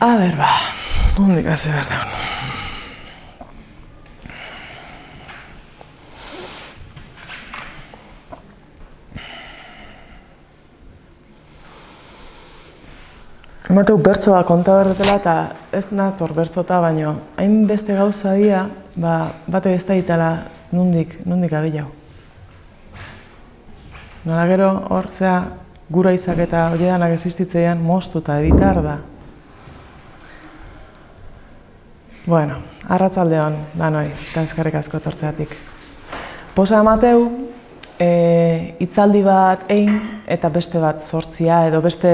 A ber, nondik hasi behar da. Emateu bertso bat konta berdetela eta ez nator bertzota baino, hainbeste gauza dira, bate ez da ditela nondik agilau. Nola gero hor zea gura izak eta horiedanak existitzean moztu eta editar da. Bueno, arratzalde hon, danoi, eta eskerrik asko etortzeatik. Posa emateu, hitzaldi bat egin eta beste bat sortzia edo beste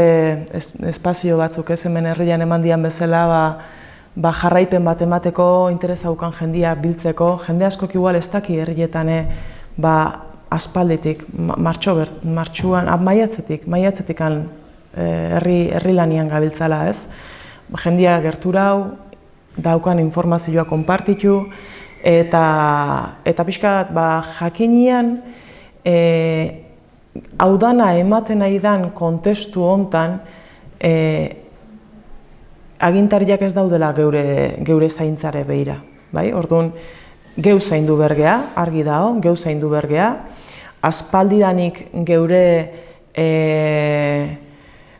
espazio batzuk ez hemen herrian eman dian bezala jarraipen bat emateko interesa ukan jendia biltzeko. Jende askok igual ez daki herrietan aspalditik, martxuan, maiatzetik herri lanian gabiltzala ez. Jendia gerturau, daukan informazioa konpartitu eta pixkat jakinian hau dana ematen nahi dan kontestu hontan agintariak ez daudela geure zaintzare behira. Orduan, geu zaindu bergea, argi dago, geu zaindu bergea. Aspaldidanik geure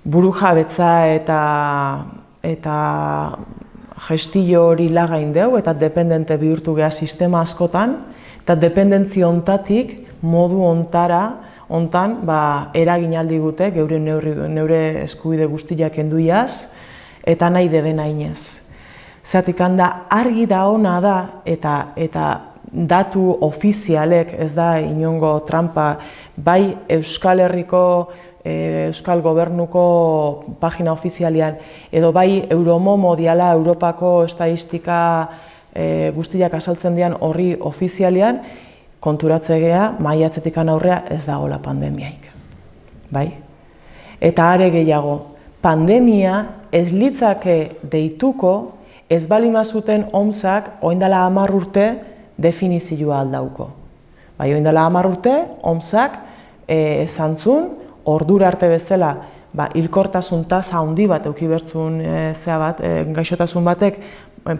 burujabetza eta gestio hori lagain deu eta dependente bihurtu geha sistema askotan eta dependentzia hontatik modu hontan eragin aldi gute geure eskubide guztiak enduiaz eta nahi deben hainez. Zeratik handa argi da ona da eta datu ofizialek ez da inongo trampa bai Euskal Herriko Euskal Gobernuko pagina ofizialian edo bai Euromomo diala Europako estadistika guztiak asaltzen dian horri ofizialian konturatzea maiatzetik aurrea ez dagoela pandemiaik. Eta are gehiago, pandemia ez litzake deituko ez balima zuten OMSak oindala 10 urte definizioa aldauko. Oindala 10 urte OMSak esan zuen ordura arte bezala hilkortasun tasa handi bat eduki bertzun gaixotasun batek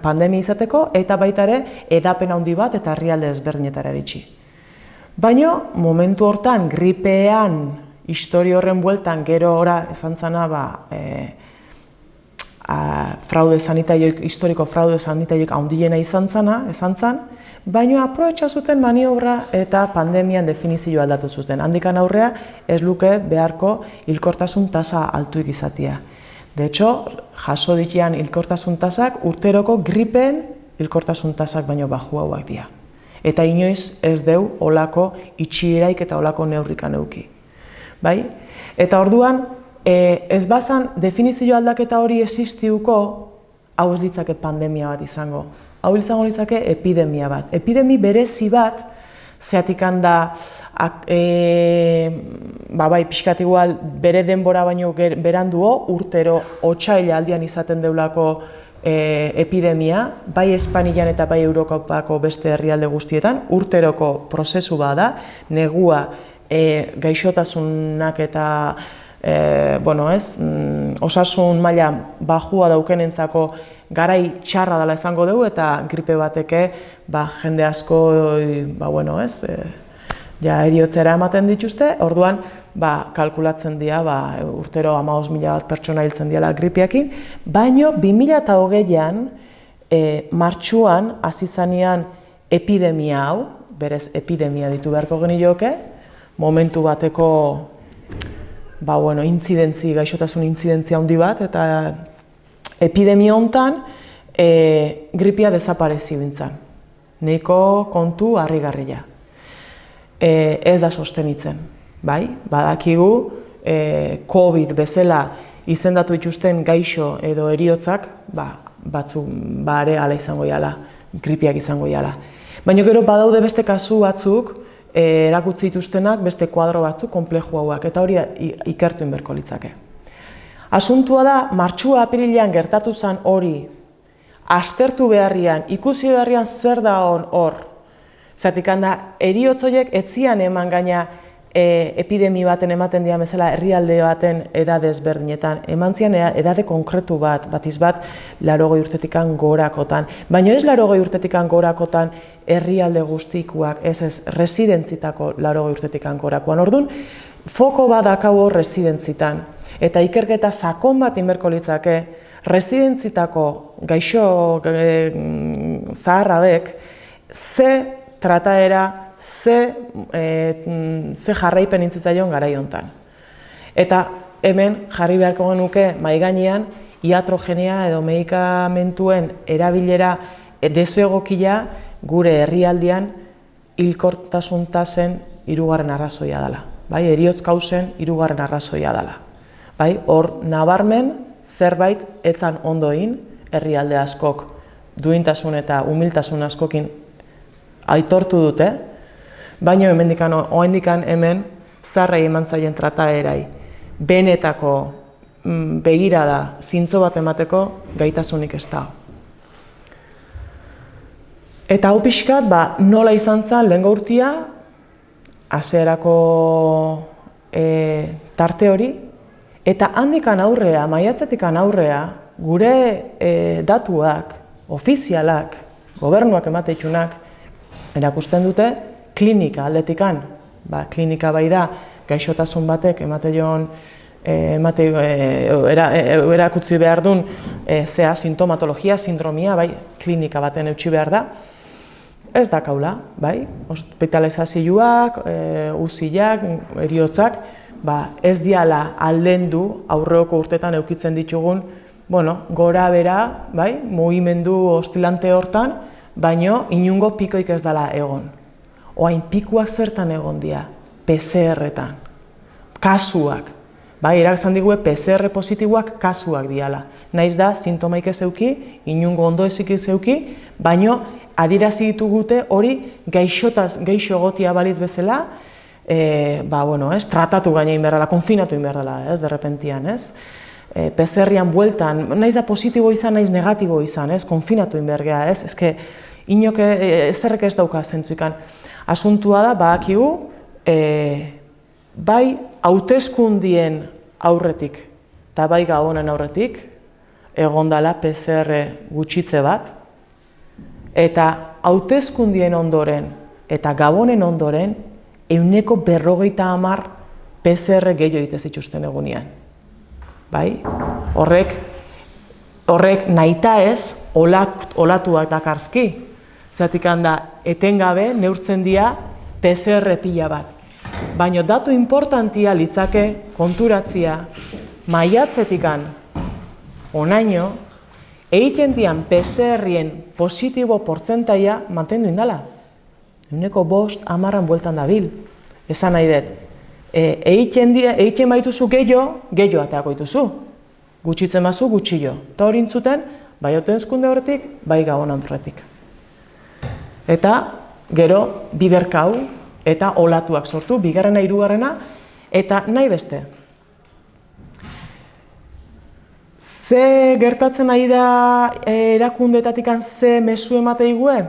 pandemia izateko eta baita ere edapen handi bat eta herrialde ezberdinetara iritsi. Baina momentu hortan gripean historia horren bueltan gero ora esan zana fraude sanitarioik, historiko fraude sanitarioik handiena izan zan, baina aprobetxa zuten maniobra eta pandemian definizioa aldatu zuten. Handikan aurrea ez luke beharko hilkortasun tasa altuik izatea. De hecho, jaso ditian hilkortasun tasak urteroko gripen hilkortasun tasak baino baxuauak dira. Eta inoiz ez deu olako itxieraik eta olako neurrikan euki. Eta orduan, ez bazan definizio aldaketa hori existiuko, hau ez litzake pandemia bat izango. Hau izango litzake epidemia bat. Epidemi berezi bat, zeatik handa, pixkat igual bere denbora baino beranduo, urtero otsaila aldian izaten deulako epidemia, bai Espainian eta bai Europako beste herrialde guztietan, urteroko prozesu bada, negua gaixotasunak eta osasun maila bajua daukenentzako garai txarra dela esango dugu eta gripe bateke jende asko heriotzera ematen dituzte, orduan kalkulatzen dira urtero 15.000 bat pertsona hiltzen diala gripiakin, baino 2020an martxuan hasi zanean epidemia hau, berez epidemia ditu beharko genioke, momentu bateko gaixotasun intzidentzia handi bat, eta epidemia hontan gripia desaparezi bintzan. Neiko kontu harrigarria. Ez da sostenitzen. Badakigu COVID bezala izendatu dituzten gaixo edo heriotzak batzuk ere ala izango jala, gripiak izango jala. Baina gero badaude beste kasu batzuk erakutsi dituztenak beste kuadro batzuk konplexu hauak, eta hori ikertu inberko litzake. Asuntua da, martxua apirilean gertatu zen hori, aztertu beharrian, ikusi beharrian zer da hor, zatik handa, heriotz horiek etzian eman gaina epidemi baten ematen dira bezala herrialde baten edade ezberdinetan, eman zian edade konkretu bat, batiz bat 80 urtetikan gorakotan. Baina ez 80 urtetikan gorakotan herrialde guztikuak, ez residentzitako 80 urtetikan gorakoan. Orduan, foko bat dakau hor residentzitan. Eta ikerketa sakon bat inberko litzake, residentzitako gaixo zaharrabek, ze trataera, ze jarraipen intzitzaion garai hontan. Eta hemen jarri beharko genuke mahai gainean iatrogenia edo medikamentuen erabilera desegokia gure herrialdean hilkortasun tasen 3. arrazoia dela. Bai, heriotz kausen 3. arrazoia dela. Bai, hor nabarmen zerbait etzan ondo egin herrialde askok duintasun eta humiltasun askokin aitortu dute, baina oraindikan hemen zarrei eman zaien trataerai benetako begirada zintzo bat emateko gaitasunik ez da. Eta hau pixkat, nola izan zen lehengo urtia, hasierako tarte hori, eta handikan aurrea, maiatzetikan aurrea, gure datuak, ofizialak, gobernuak emateitunak, erakusten dute, klinika aldetikan, klinika bai da, gaixotasun batek erakutsi behar duen zea sintomatologia, sindromia, klinika baten eutsi behar da, ez dakaula, hospitalizazioak, UZIak, heriotzak, ez diala aldendu aurreoko urtetan eukitzen ditugun, gora bera, mugimendu ostilante hortan, baino inungo pikoik ez dela egon. Oain pikuak zertan egon dira, PCR-etan, kasuak. Erakzan digue PCR positiboak kasuak diala. Naiz da, sintomaik ez euki, inungo ondo ezik ez euki, baino adirazi ditugute hori gaixo egotia baliz bezala, tratatu gainein behar dela, konfinatu behar dela, derrepentian, ez? PCR-ian bueltan, naiz da positibo izan, naiz negatibo izan, konfinatu behar geha, ez? Ezke, inok ezerrek ez dauka zentzuikan. Asuntua da, badakigu, bai hauteskundien aurretik eta bai Gabonen aurretik egondala PCR gutxitze bat, eta hauteskundien ondoren eta Gabonen ondoren 150 PCR gehiago egite zituzten egunean. Horrek nahita ez olatuak dakarzki. Zeratik handa, etengabe neurtzen dira PCR pila bat. Baina datu importantia litzake konturatzia maiatzetikan onaino, egiten dian PCR-ien positibo portzentaia mantendu indala. 5-10 bueltan dabil. Esan nahi dut, egiten baituzu gehiago ateako dituzu. Gutxitzen bazu, gutxillo. Eta hori intzuten, bai hauteskunde horretik, bai Gabon horretik. Eta gero biderkau eta olatuak sortu, 2., 3. eta nahi beste. Ze gertatzen nahi da erakundetatikan ze mezu emateigue?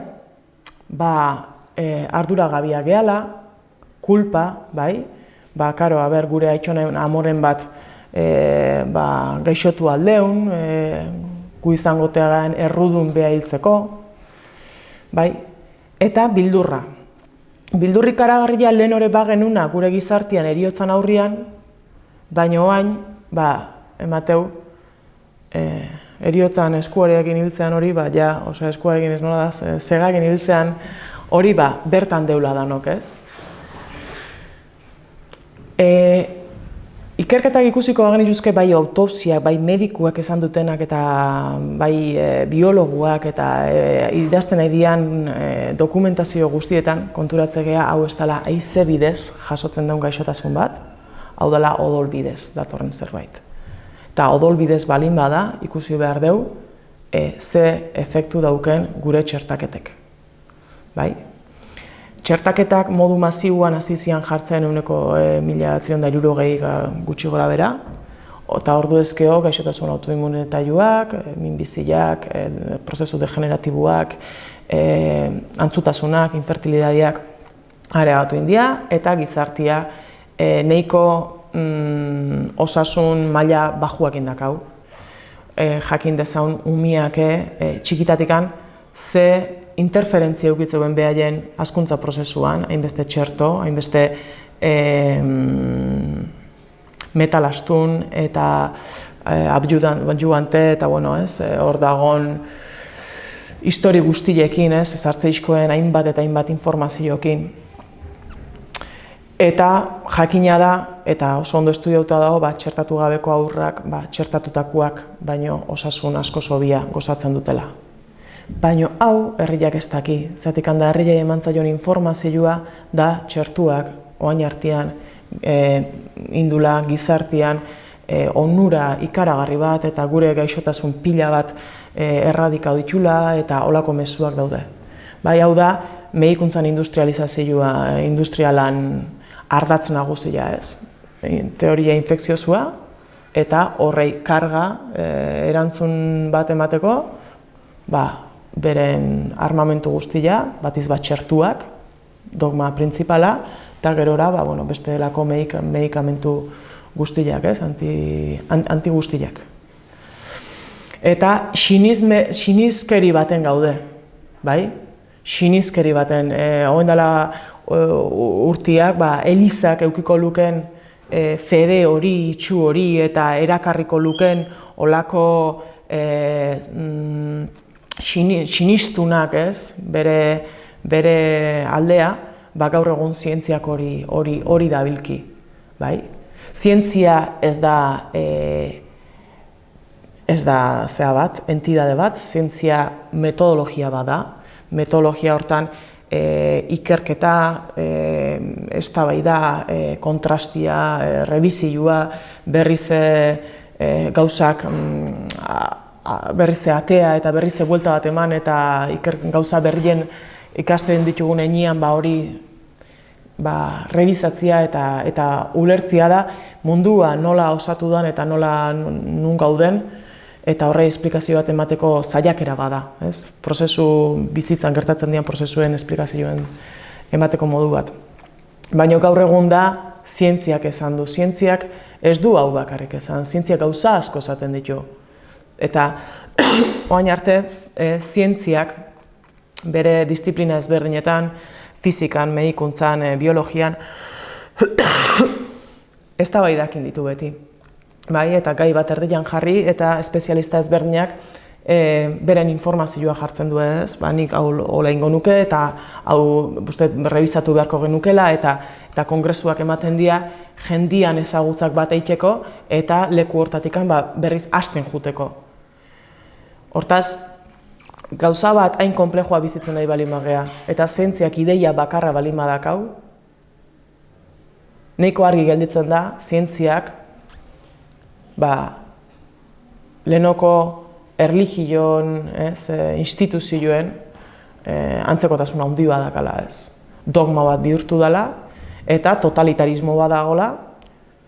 Arduragabia gehala, kulpa, gure aitzonen amoren bat gaixotu aldeun, gu izangoteagan errudun beha hiltzeko, eta bildurra. Bildurrik aragarria lehen hori bagenuna gure gizartian heriotzan aurrian, baina oain, emateu, heriotzan eskuarekin hiltzean hori, eskuarekin ez nola da, segakin hiltzean hori bertan deula danok, ez? Ikerketak ikusiko bagen ituzke bai autopsiak, bai medikuak esan dutenak eta bai biologuak eta idazten nahi dian dokumentazio guztietan konturatzea hau ez dela haize bidez jasotzen daun gaixotasun bat, hau dela odol bidez datorren zerbait. Eta odol bidez balin bada ikusi behar deu ze efektu dauken gure txertaketek. Txertaketak modu masiuan hasi zian jartzen 1960 gutxi gora bera, eta ordu ezkeo gaixotasun autoimmunetaiuak, minbiziak, prozesu degeneratiboak, antzutasunak, infertilidadiak areagatu india, eta gizartia nahiko osasun maila bajuak indakau. Jakin dezaun umiak txikitatikan ze interferentzia eukitzen behaien hazkuntza prozesuan, hainbeste txerto, hainbeste metalastun eta abjuante eta hor dagon histori guztiekin, ezartzeizkoen hainbat eta hainbat informazioekin. Eta jakina da, eta oso ondo estudiauta dago, txertatu gabeko haurrak, txertatutakoak baino osasun asko sobia gozatzen dutela. Baina hau herriak ez daki, zatik handa herriai emantzaion informazioa da txertuak, oain artean, indula, gizartean, onura ikaragarri bat eta gure gaixotasun pila bat erradikau ditula eta olako mezuak daude. Bai, hau da, medikuntzan industrializazioa, industrialan ardatz nagusia teoria infekziozua eta horrei karga erantzun bat emateko, beren armamentu guztia, batiz bat txertuak, dogma printzipala, eta gerora beste delako medikamentu guztiak, anti-guztiak. Eta sinizkeri baten gaude, bai? Sinizkeri baten, hoen dela urtiak, elizak eukiko luken fede hori, itxu hori, eta erakarriko luken olako sinistunak, bere aldea, gaur egun zientziak hori dabilki, bai? Zientzia ez da zea bat, entidade bat, zientzia metodologia bat da. Metodologia hortan ikerketa, eztabaida, kontrastia, rebizioa, berriz gauzak berriz atea eta berriz buelta bat eman eta gauza berrien ikasten ditugun enean hori rebizatzia eta ulertzia da mundua nola osatu den eta nola nun gauden eta horre esplikazio bat emateko saiakera bada, ez? Prozesu bizitzan gertatzen dian prozesuen esplikazioen emateko modu bat. Baina gaur egun da zientziak esan du. Zientziak ez du hau bakarrik esan, zientziak gauza asko esaten ditu. Eta orain arte zientziak bere disiplina ezberdinetan, fizikan, medikuntzan, biologian, eztabaidakin ditu beti. Bai, eta gai bat erdian jarri eta espezialista ezberdinak beren informazioa jartzen du ez, nik hau hola ingo nuke eta hau rebizatu beharko genukela eta kongresuak ematen dira jendian ezagutzak bat eiteko eta leku hortatikan berriz hasten juteko. Hortaz, gauza bat hain konplexua bizitzen nahi bali magea, eta zientziak ideia bakarra bali madakau, nahiko argi gelditzen da, zientziak, lehenoko erligion, instituzioen, antzekotasun handi badakala ez. Dogma bat bihurtu dela, eta totalitarismo bat dagoela,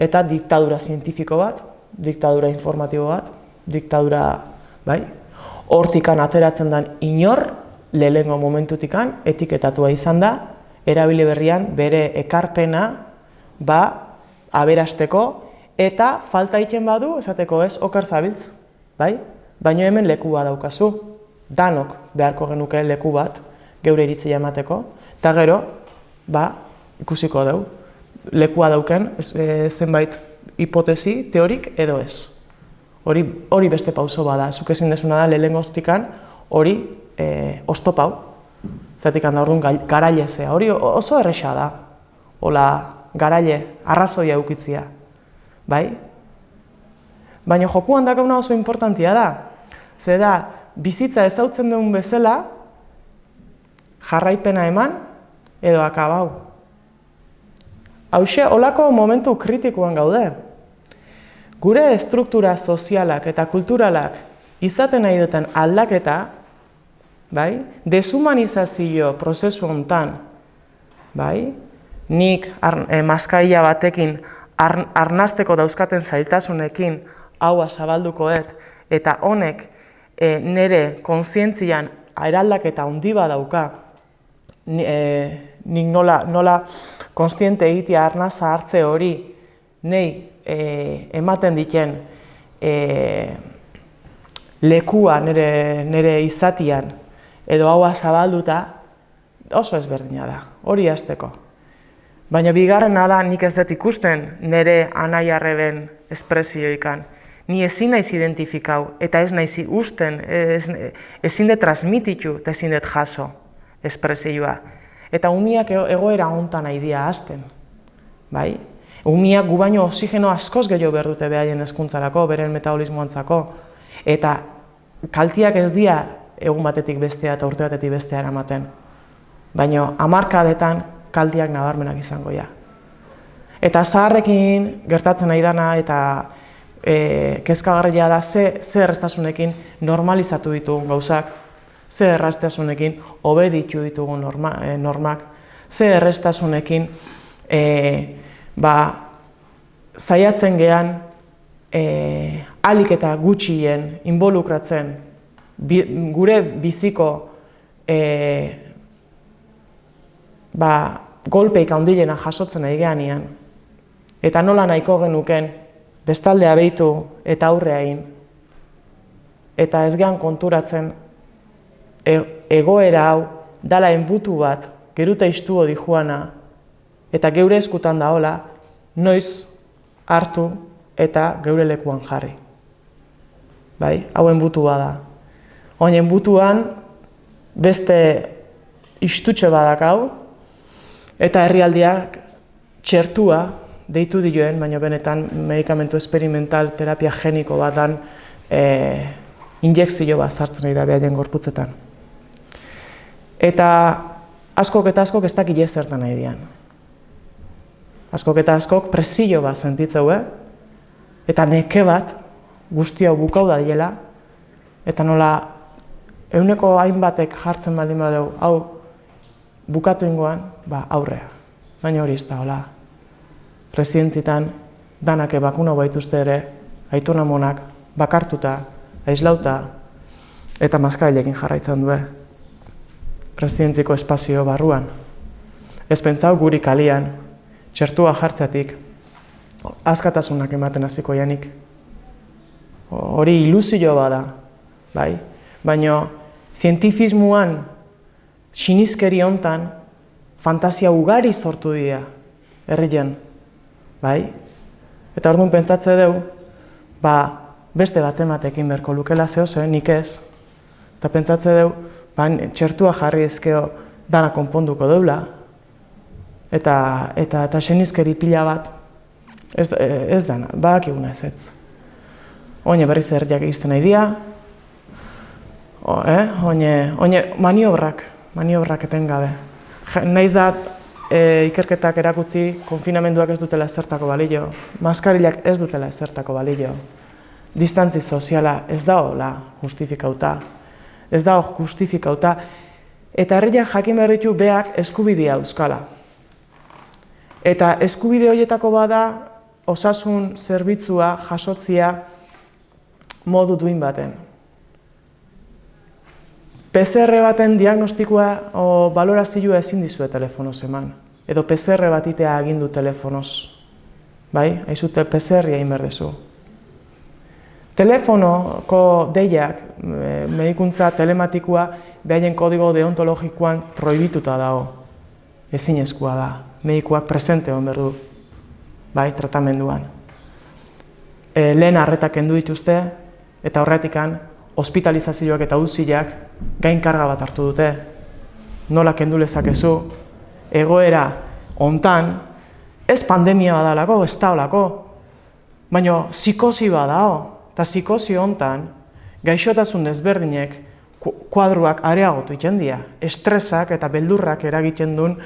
eta diktadura zientifiko bat, diktadura informatibo bat, diktadura, bai? Hortikan ateratzen den inor, lehengo momentutikan, etiketatua izan da, erabili berrian bere ekarpena, aberasteko, eta falta egiten badu, esateko ez, oker zabiltz, bai? Baina hemen leku bat daukazu, danok beharko genuke leku bat, geure iritzia emateko, eta gero, ikusiko dugu, lekua dauken, zenbait hipotesi, teorik edo ez. Hori beste pauso bada, zuk ezin desuna da, lehengoztikan hori oztopau, zatik handa orduan garailezea, hori oso erresa da, hola garaile, arrazoia eukitzia, bai? Baina jokuan dakauna oso importantia da, ze da, bizitza ezautzen duen bezala, jarraipena eman edo akabau. Hauxe, holako momentu kritikoan gaude. Gure estruktura sozialak eta kulturalak izaten nahi duten aldaketa, deshumanizazio prozesu hontan, nik maskarilla batekin arnasteko dauzkaten zailtasunekin haua zabalduko dut, eta honek nire kontzientzian eraldaketa handi bat dauka nik nola konstiente egitea arnaza hartze hori nei ematen diken lekua nire izatian edo haua zabalduta oso ezberdina da, hori hasteko. Baina bigarrena da nik ez dut ikusten nire anai-arreben espresioikan. Ni ezin naiz identifikau eta ez naiz usten, ezin dut transmititu eta ezin dut jaso espresioa. Eta umiak egoera hontan nahi dira hasten. Bai? Umiak gu baino oxigeno askoz gehiago behar dute behaien hezkuntzarako, beren metabolismoantzako. Eta kaltiak ez dira egun batetik bestea eta urte batetik bestea eramaten. Baina hamarkadetan kaltiak nabarmenak izango ja. Eta zaharrekin gertatzen nahi dana eta kezkagarria da ze erraztasunekin normalizatu ditugun gauzak, ze erraztasunekin obeditu ditugun normak, ze erraztasunekin zaiatzen gehan ahalik eta gutxien involukratzen gure biziko golpeik handilena jasotzen nahi gehanean, eta nola nahiko genuken bestaldea behitu eta aurrea egin. Eta ez gehan konturatzen egoera hau dala enbutu bat geruta iztuo dijuana eta geure eskutan daola noiz hartu eta geure lekuan jarri. Bai, hau enbutua da. Oin enbutuan beste istutxe badak hau eta herrialdiak txertua deitu dioen, baina benetan medikamentu esperimental terapia geniko bat dan injekzio bat sartzen nahi da behaien gorputzetan. Eta askok eta askok ez dakile zertan nahi dian. Askok eta askok presio bat sentitzeu, eta neke bat guzti hau bukau da diela, eta nola euneko hainbatek jartzen baldin badeu, hau bukatu ingoan, aurrea. Baina hori ez da, hola. Residentzitan danak bakuna baituzte ere, aitonamonak bakartuta, aislauta eta maskarilekin jarraitzen du. Residentziko espazio barruan. Ez pentsau guri kalian, txertua jartzeatik, askatasunak ematen hasiko janik. Hori ilusio bada, bai? Baina zientifismuan, sinizkeri hontan, fantasia ugari sortu dira, herrien. Bai? Eta orduan pentsatze dugu, beste bat ematekin berko lukela zehose, nik ez. Eta pentsatze dugu, txertua jarri ezkeo dana konponduko deula. Eta senizkeri pila bat, ez dana, badakiguna ez ez. Oine berriz herriak egizten nahi dira, oine maniobrak etengabe. Naiz da, ikerketak erakutsi konfinamenduak ez dutela ezertako balio, maskarilak ez dutela ezertako balio, distantzi soziala ez da hola justifikauta, eta herriak jakin behar ditu beak eskubidea euskala. Eta eskubide horietako bada osasun zerbitzua jasotzia modu duin baten. PCR baten diagnostikoa o balorazioa ezin dizue telefonoz eman. Edo PCR bat itea agindu telefonoz. Bai? Aizute PCR-ia inberdezu. Telefonoko deiak, medikuntza telematikoa, behaien kodigo deontologikoan prohibituta dago. Ezinezkoa da. Medikuak presente hon berdu. Bai? Tratamenduan. Lehen arretak kendu dituzte, eta horretikan, hospitalizazioak eta UZIak gain karga bat hartu dute. Nola kendu lezakezu, egoera hontan, ez pandemia badalako, ez daolako, baina psikosi badao, eta psikosi hontan, gaixotasun ezberdinek kuadruak areagotu iten dira, estresak eta beldurrak eragiten duen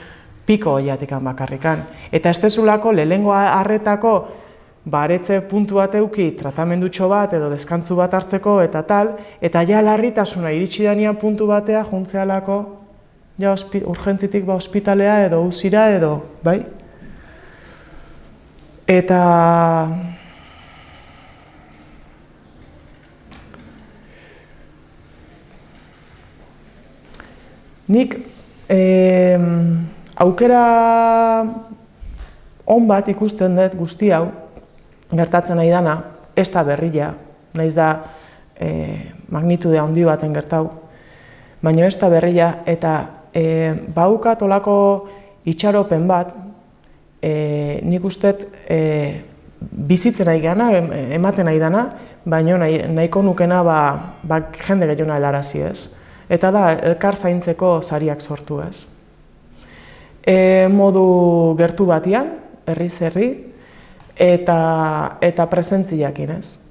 piko horiatikan bakarrikan. Eta ez dezulako lehengo arretako baretze puntu bat euki, tratamendutxo bat edo deskantzu bat hartzeko eta tal, eta ja larritasuna iritsi danean puntu batea juntzealako, ja urgentzitik ospitalea edo uzira edo, bai? Eta nik Aukera on bat ikusten dut guzti hau, gertatzen nahi dana, ez da berria, nahiz da magnitude handi baten gertau, baina ez da berria, eta baukat olako itxaropen bat, nik ustet bizitzen nahi gana, ematen nahi dana, baina nahiko nukena jende gehiona helarazi ez. Eta da, elkar zaintzeko sariak sortu ez. Modu gertu batian, herriz herri, eta presentziakin ez.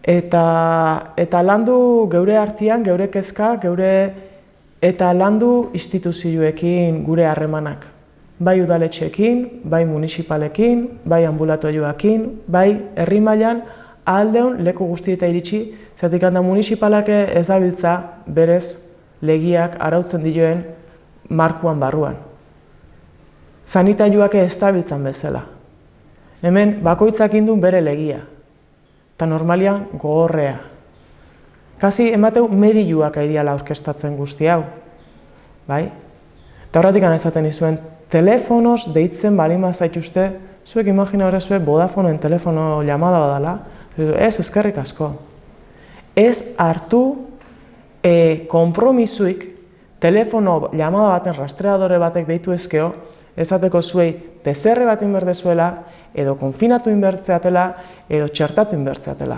Eta landu geure artean, geure kezka, eta landu instituzioekin gure harremanak. Bai udaletxeekin, bai municipalekin, bai ambulatorioekin, bai herri mailan aldeon leku guztieta iritsi, zergatik handa municipalak ez dabiltza berez legiak arautzen dioen markuan barruan. Sanitarioak ez dabiltzan bezala. Hemen bakoitzak indun bere legia, eta normalian gogorrea. Kasi emateu medioak aidiala aurkestatzen guzti hau. Bai? Eta horretik esaten izuen, telefonoz deitzen balima zaituzte, zuek imagina horrezuek Vodafoneen telefono llamada badala, ez eskerrik asko. Ez hartu konpromizuik telefono llamada baten rastreadore batek deitu ezkeo, esateko zuei PCR bat inberdezuela, edo konfinatu inbertzeatela, edo txertatu inbertzeatela.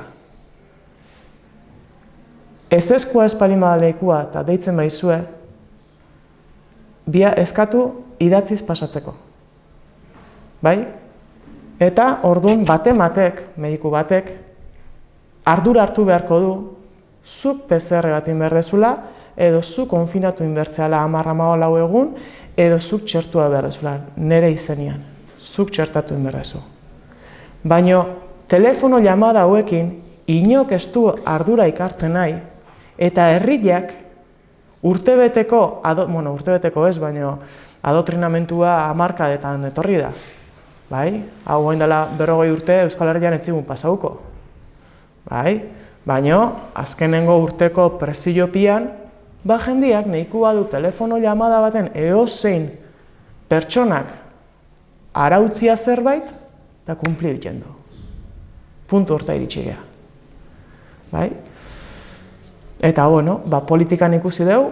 Ez eskua espalima leikua eta deitzen baizue, bia eskatu idatziz pasatzeko. Bai? Eta orduan batek, mediku batek, ardura hartu beharko du, zuk PCR bat inberdezula, edo zuk konfinatu inbertzeala 10-14 egun, edo zuk txertua berdezula, nire izenian, zuk txertatu inberdezu. Baina telefono llamada hauekin, inok ez du ardura ikartzen nahi, eta herriak urtebeteko ez, baina adoktrinamentua hamarkadetan etorri da. Bai? Hau goin dela 40 urte Euskal Herrian ez zigun pasauko. Bai? Baina azkenengo urteko presiopian, jendiak nahikoa du telefono llamada baten eozein pertsonak arautzia zerbait, eta kumpli egiten du. Puntu horta iritsi geha. Bai? Eta, politikan ikusi dugu,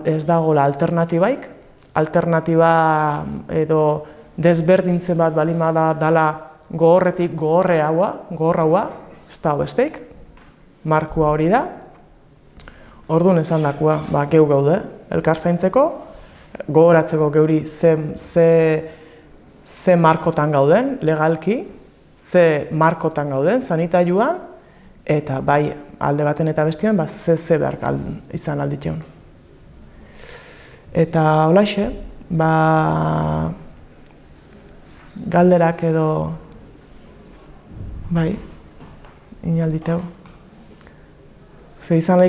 ez dagoela alternatibaik, alternatiba edo desberdintzen bat balima dala gogorretik gogorra haua, ez da besteik, markua hori da. Orduan esan dakoa, geu gaude, elkar zaintzeko, gogoratzeko geuri ze markotan gauden, legalki, ze markotan gauden, sanitarioan, eta bai alde baten eta bestian, ze behar izan alditeun. Eta holaxe, galderak edo, bai, inalditeu. Ze izan